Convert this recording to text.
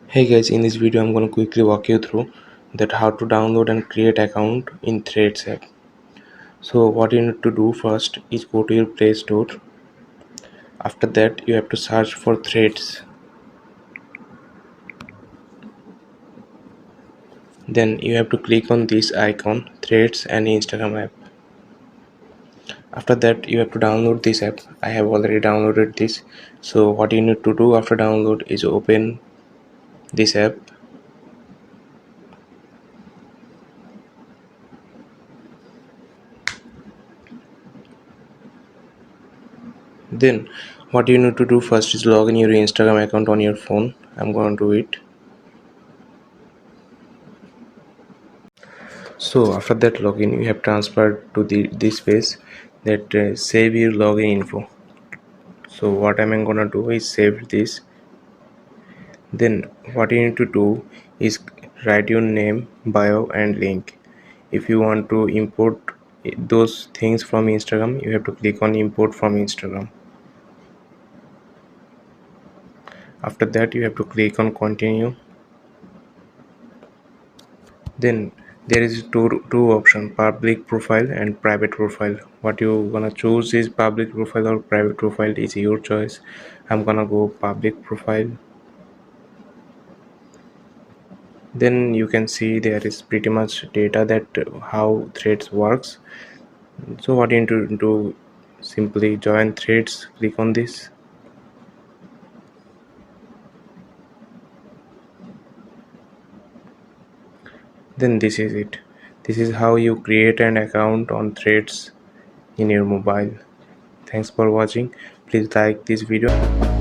Hey guys, in this video I'm going to quickly walk you through that how to download and create account in Threads app. So what you need to do first is go to your Play Store. After that you have to search for Threads. Then you have to click on this icon, Threads and Instagram app. After that you have to download this app. I have already downloaded this. So what you need to do after download is open this app. Then what you need to do first is log in your Instagram account on your phone. I'm going to do it. So after that login you have transferred to this page that save your login info. So what I'm gonna do is save this. Then what you need to do is write your name, bio and link. If you want to import those things from Instagram, you have to click on import from Instagram. After that you have to click on continue. Then there is two option, public profile and private profile. What you gonna choose is public profile or private profile is your choice. I'm gonna go public profile. Then you can see there is pretty much data that how Threads works. So what you need to do, simply join Threads, click on this. Then this is it. This is how you create an account on Threads in your mobile. Thanks for watching. Please like this video.